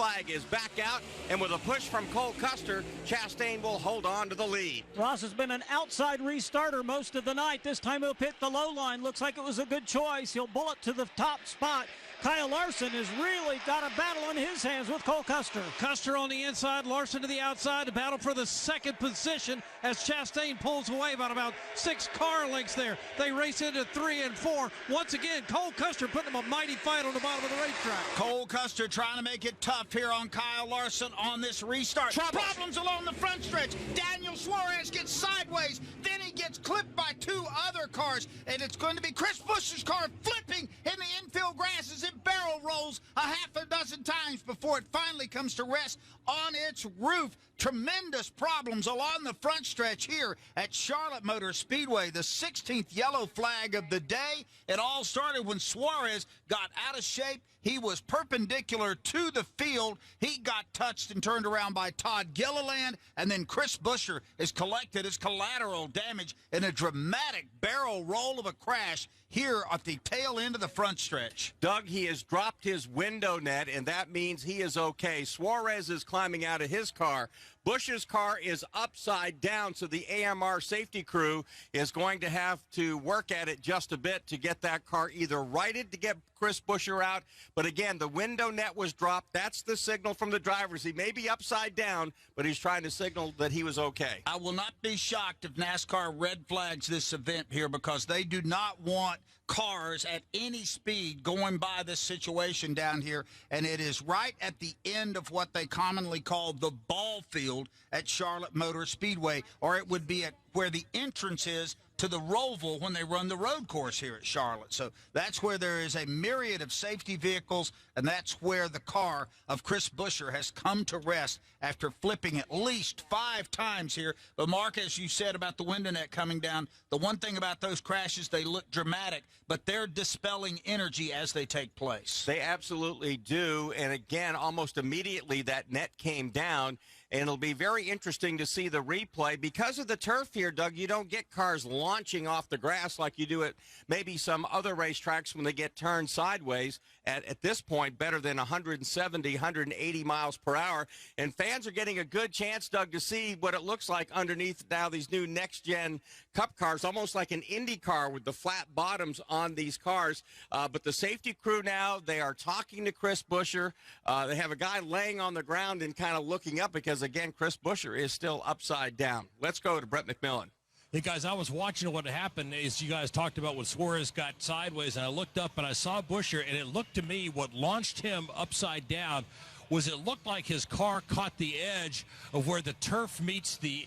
flag is back out, and with a push from Cole Custer, Chastain will hold on to the lead. Ross has been an outside restarter most of the night. This time he'll pit the low line. Looks like it was a good choice. He'll bullet to the top spot. Kyle Larson has really got a battle on his hands with Cole Custer. Custer on the inside, Larson to the outside to battle for the second position as Chastain pulls away about 6 car lengths there. They race into 3 and 4. Once again, Cole Custer putting them a mighty fight on the bottom of the racetrack. Cole Custer trying to make it tough here on Kyle Larson on this restart. Problems along the front stretch. Daniel Suarez gets sideways. Then he gets clipped by 2 other cars. And it's going to be Chris Buescher's car flipping in the infield grass as it barrel rolls a half a dozen times before it finally comes to rest on its roof. Tremendous problems along the front stretch here at Charlotte Motor Speedway. The 16th yellow flag of the day. It all started when Suarez got out of shape. He was perpendicular to the field. He got touched and turned around by Todd Gilliland, and then Chris Buescher is collected as collateral damage in a dramatic barrel roll of a crash here at the tail end of the front stretch. Doug, he has dropped his window net, and that means he is okay. Suarez is climbing out of his car. Busch's car is upside down, so the AMR safety crew is going to have to work at it just a bit to get that car either righted to get Chris Buescher out. But again, the window net was dropped. That's the signal from the drivers. He may be upside down, but he's trying to signal that he was okay. I will not be shocked if NASCAR red flags this event here because they do not want cars at any speed going by this situation down here, and it is right at the end of what they commonly call the ball field at Charlotte Motor Speedway, or it would be at where the entrance is to the Roval when they run the road course here at Charlotte. So that's where there is a myriad of safety vehicles, and that's where the car of Chris Buescher has come to rest after flipping at least 5 times here. But Mark, as you said about the window net coming down, the one thing about those crashes, they look dramatic, but they're dispelling energy as they take place. They absolutely do, and again, almost immediately that net came down. And it'll be very interesting to see the replay. Because of the turf here, Doug, you don't get cars launching off the grass like you do at maybe some other racetracks when they get turned sideways at this point, better than 170, 180 miles per hour. And fans are getting a good chance, Doug, to see what it looks like underneath now these new next-gen Cup cars, almost like an Indy car with the flat bottoms on these cars. But the safety crew now, they are talking to Chris Buescher. They have a guy laying on the ground and kind of looking up because, again, Chris Buescher is still upside down. Let's go to Brett McMillan. Hey, guys, I was watching what happened as you guys talked about when Suarez got sideways, and I looked up and I saw Buescher, and it looked to me what launched him upside down was it looked like his car caught the edge of where the turf meets the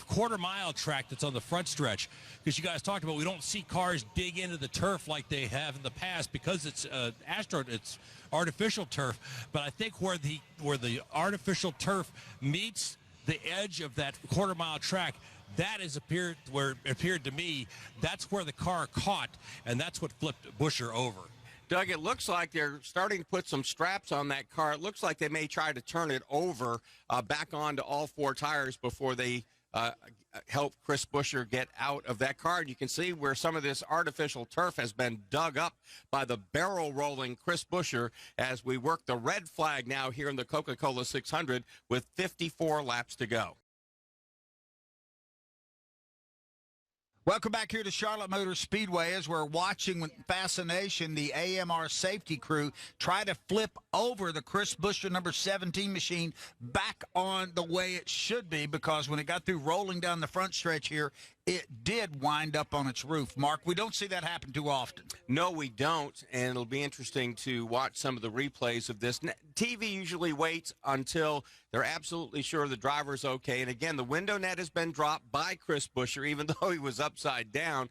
quarter-mile track that's on the front stretch. Because you guys talked about we don't see cars dig into the turf like they have in the past because it's it's artificial turf. But I think where the artificial turf meets the edge of that quarter-mile track, that is where it appeared to me that's where the car caught, and that's what flipped Buescher over. Doug, it looks like they're starting to put some straps on that car. It looks like they may try to turn it over back onto all 4 tires before they help Chris Buescher get out of that car. And you can see where some of this artificial turf has been dug up by the barrel rolling Chris Buescher as we work the red flag now here in the Coca-Cola 600 with 54 laps to go. Welcome back here to Charlotte Motor Speedway as we're watching with fascination the AMR safety crew try to flip over the Chris Buescher number 17 machine back on the way it should be, because when it got through rolling down the front stretch here, it did wind up on its roof. Mark, we don't see that happen too often. No, we don't, and it'll be interesting to watch some of the replays of this. TV usually waits until they're absolutely sure the driver's okay. And again, the window net has been dropped by Chris Buescher, even though he was upside down.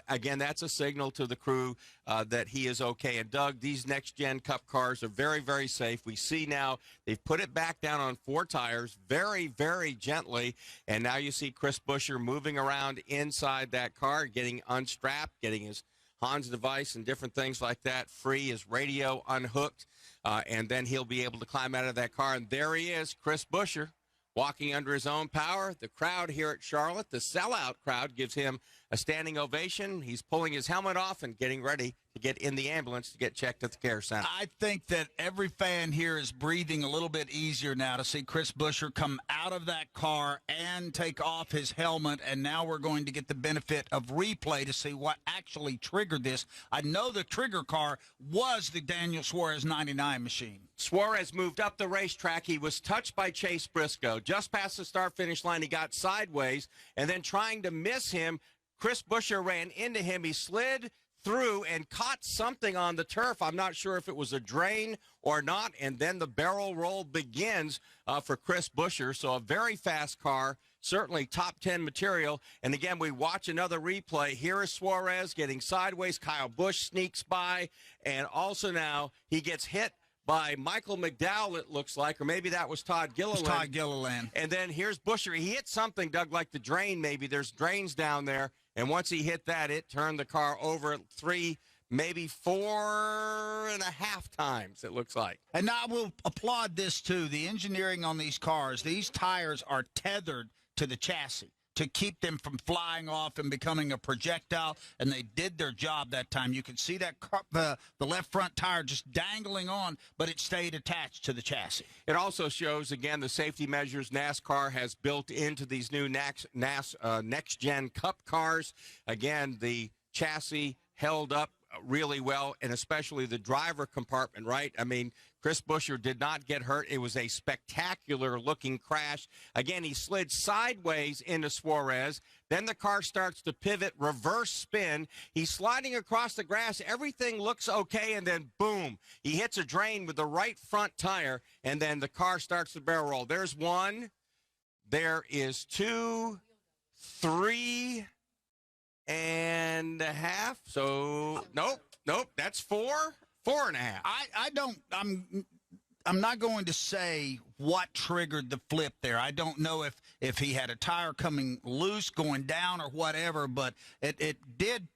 Again, that's a signal to the crew that he is okay. And Doug, these next-gen Cup cars are very, very safe. We see now they've put it back down on 4 tires very, very gently. And now you see Chris Buescher moving around inside that car, getting unstrapped, getting his Hans device and different things like that free, his radio unhooked, and then he'll be able to climb out of that car. And there he is, Chris Buescher, walking under his own power. The crowd here at Charlotte, the sellout crowd, gives him a standing ovation. He's pulling his helmet off and getting ready to get in the ambulance to get checked at the care center. I think that every fan here is breathing a little bit easier now to see Chris Buescher come out of that car and take off his helmet, and now we're going to get the benefit of replay to see what actually triggered this. I know the trigger car was the Daniel Suarez 99 machine. Suarez moved up the racetrack. He was touched by Chase Briscoe. Just past the start-finish line, he got sideways, and then trying to miss him, Chris Buescher ran into him. He slid through and caught something on the turf. I'm not sure if it was a drain or not, and then the barrel roll begins for Chris Buescher. So a very fast car, certainly top 10 material. And again, we watch another replay. Here is Suarez getting sideways. Kyle Busch sneaks by, and also now he gets hit by Michael McDowell, it looks like, or maybe that was Todd Gilliland. Todd Gilliland. And then here's Buescher. He hit something, Doug, like the drain maybe. There's drains down there. And once he hit that, it turned the car over 3, maybe 4.5 times, it looks like. And now I will applaud this, too. The engineering on these cars, these tires are tethered to the chassis to keep them from flying off and becoming a projectile, and they did their job that time. You could see that the left front tire just dangling on, but it stayed attached to the chassis. It also shows, again, the safety measures NASCAR has built into these new next-gen Cup cars. Again, the chassis held up really well, and especially the driver compartment, right? I mean, Chris Buescher did not get hurt. It was a spectacular-looking crash. Again, he slid sideways into Suarez. Then the car starts to pivot, reverse spin. He's sliding across the grass. Everything looks okay, and then, boom, he hits a drain with the right front tire, and then the car starts to barrel roll. There's 1. There is 2, 3 and a half. So, nope, that's 4. 4.5. I'm not going to say what triggered the flip there. I don't know if he had a tire coming loose, going down, or whatever, but it did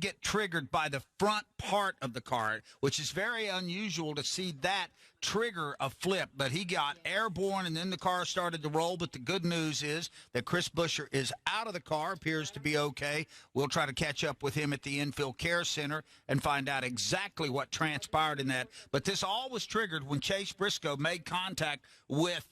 get triggered by the front part of the car, which is very unusual to see that trigger a flip. But he got airborne, and then the car started to roll. But the good news is that Chris Buescher is out of the car, appears to be okay. We'll try to catch up with him at the infield care center and find out exactly what transpired in that. But this all was triggered when Chase Briscoe made contact with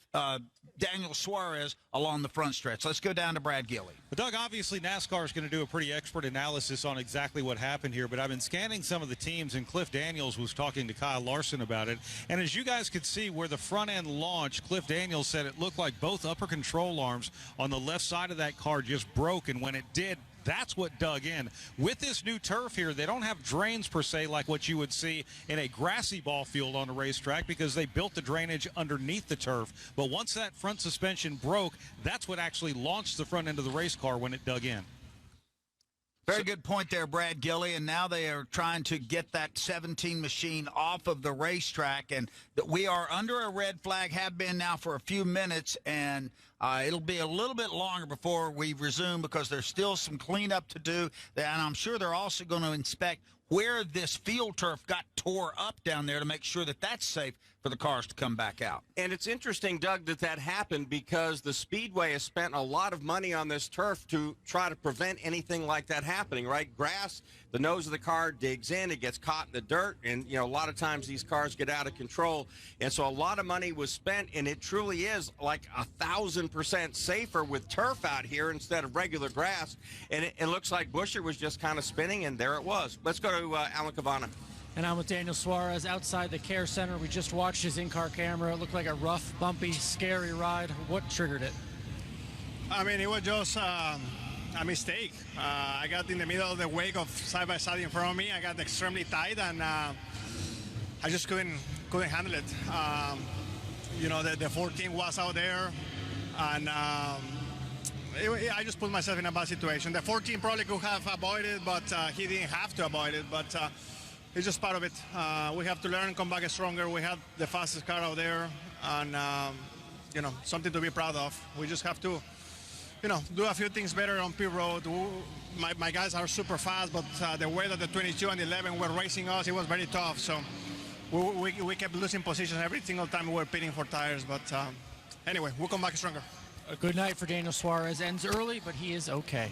Daniel Suarez along the front stretch. Let's go down to Brad Gilley. But Doug, obviously NASCAR is going to do a pretty expert analysis on exactly what happened here, but I've been scanning some of the teams, and Cliff Daniels was talking to Kyle Larson about it. And as you guys could see where the front end launched, Cliff Daniels said it looked like both upper control arms on the left side of that car just broke, and when it did, that's what dug in. With this new turf here, they don't have drains per se like what you would see in a grassy ball field on a racetrack, because they built the drainage underneath the turf. But once that front suspension broke, that's what actually launched the front end of the race car when it dug in. Very good point there, Brad Gilley. And now they are trying to get that 17 machine off of the racetrack. And we are under a red flag, have been now for a few minutes, and it'll be a little bit longer before we resume, because there's still some cleanup to do. And I'm sure they're also going to inspect where this field turf got tore up down there to make sure that that's safe for the cars to come back out. And it's interesting, Doug, that happened because the Speedway has spent a lot of money on this turf to try to prevent anything like that happening, right? Grass, the nose of the car digs in, it gets caught in the dirt, and, you know, a lot of times these cars get out of control. And so a lot of money was spent, and it truly is like 1,000% safer with turf out here instead of regular grass. And it looks like Buescher was just kind of spinning, and there it was. Let's go to Alan Cavana. And I'm with Daniel Suarez outside the care center. We just watched his in-car camera. It looked like a rough, bumpy, scary ride. What triggered it? I mean, it was just a mistake. I got in the middle of the wake of side-by-side in front of me. I got extremely tight, and I just couldn't handle it. You know, the 14 was out there, and I just put myself in a bad situation. The 14 probably could have avoided, but he didn't have to avoid it. But it's just part of it. We have to learn, come back stronger. We have the fastest car out there, and you know, something to be proud of. We just have to, you know, do a few things better on pit road. My guys are super fast, but the way that the 22 and 11 were racing us, it was very tough. So we kept losing positions every single time we were pitting for tires. But anyway, we'll come back stronger. A good night for Daniel Suarez. Ends early, but he is okay.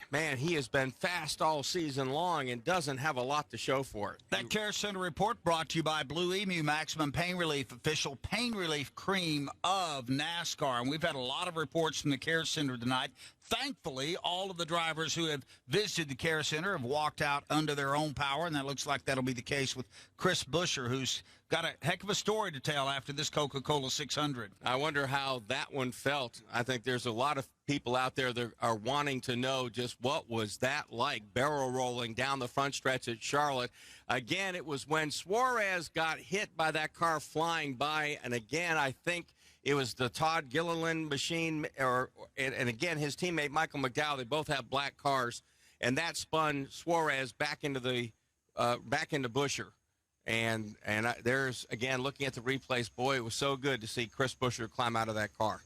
Man, he has been fast all season long and doesn't have a lot to show for it. That Care Center report brought to you by Blue Emu, Maximum Pain Relief, official pain relief cream of NASCAR. And we've had a lot of reports from the Care Center tonight. Thankfully, all of the drivers who have visited the Care Center have walked out under their own power, and that looks like that'll be the case with Chris Buescher, who's got a heck of a story to tell after this Coca-Cola 600. I wonder how that one felt. I think there's a lot of people out there that are wanting to know just what was that like, barrel rolling down the front stretch at Charlotte. Again, it was when Suarez got hit by that car flying by, and again, I think it was the Todd Gilliland machine, and again, his teammate Michael McDowell. They both have black cars, and that spun Suarez back into Buescher. And there's, again, looking at the replays, boy, it was so good to see Chris Buescher climb out of that car.